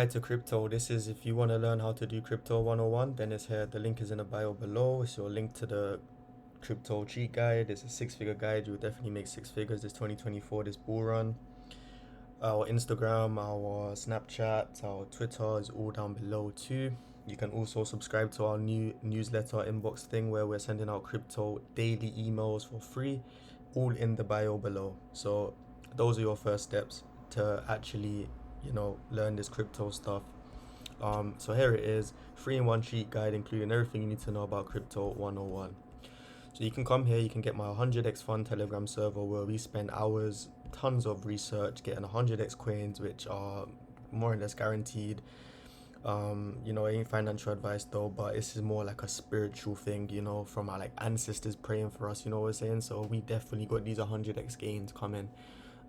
Guide to crypto. This is if you want to learn how to do crypto 101, then it's here. The link is in the bio below. It's your link to the crypto cheat guide. It's a 6-figure guide. You'll definitely make 6 figures this 2024, this bull run. Our Instagram, our Snapchat, our Twitter is all down below too. You can also subscribe to our new newsletter inbox thing where we're sending out crypto daily emails for free, all in the bio below. So those are your first steps to actually, learn this crypto stuff. So here it is, 3-in-1 cheat guide including everything you need to know about crypto 101. So you can come here, you can get my 100x fund Telegram server where we spend hours, tons of research, getting 100x coins, which are more or less guaranteed. It ain't financial advice though, but this is more like a spiritual thing, from our like ancestors praying for us, you know what I'm saying? So we definitely got these 100x gains coming.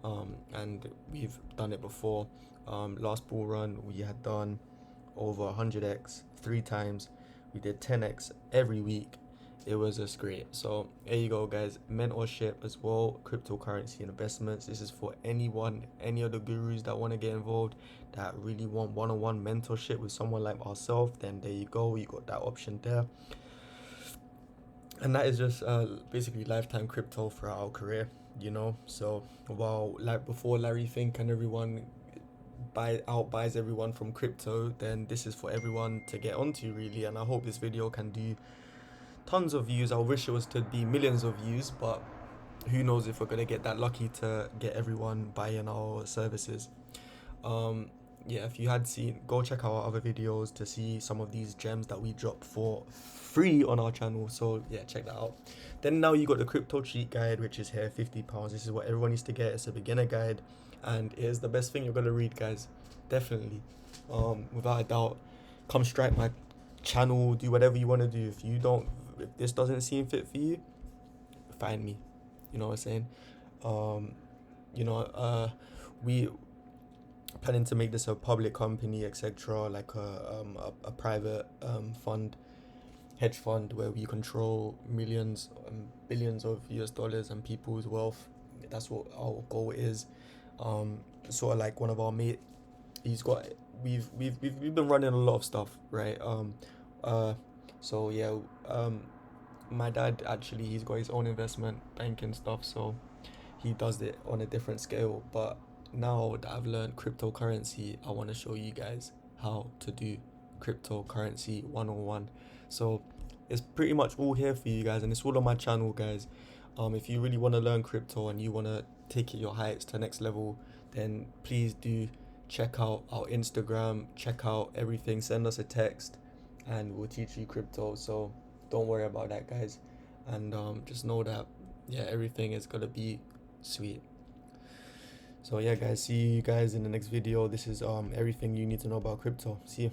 And we've done it before. Last bull run, we had done over 100x 3 times. We did 10x every week. It was just great. So there you go, guys. Mentorship as well, cryptocurrency investments. This is for anyone, any of the gurus that want to get involved, that really want one-on-one mentorship with someone like ourselves. Then there you go. You got that option there. And that is just basically lifetime crypto throughout our career, So while like before Larry Fink and everyone buys everyone from crypto, then this is for everyone to get onto really. And I hope this video can do tons of views. I wish it was to be millions of views, but who knows if we're gonna get that lucky to get everyone buying our services. Yeah, if you had seen, go check out our other videos to see some of these gems that we drop for free on our channel. So yeah, check that out. Then now you got the crypto cheat guide, which is here, £50. This is what everyone needs to get. It's a beginner guide, and it is the best thing you're gonna read, guys. Definitely, without a doubt. Come strike my channel, do whatever you want to do. If this doesn't seem fit for you, find me. You know what I'm saying? Um, we planning to make this a public company, etc., like a private fund, hedge fund where we control millions, billions of US dollars and people's wealth. That's what our goal is. Sort of like one of our mate, he's got we've been running a lot of stuff, right? So yeah, my dad actually, he's got his own investment banking stuff, so he does it on a different scale. But now that I've learned cryptocurrency, I want to show you guys how to do cryptocurrency 101. So it's pretty much all here for you guys, and it's all on my channel, guys. If you really want to learn crypto and you want to take it your heights to the next level, then please do check out our Instagram, check out everything, send us a text, and we'll teach you crypto. So don't worry about that, guys. And just know that, yeah, everything is gonna be sweet. So yeah, guys, see you guys in the next video. This is everything you need to know about crypto. See you.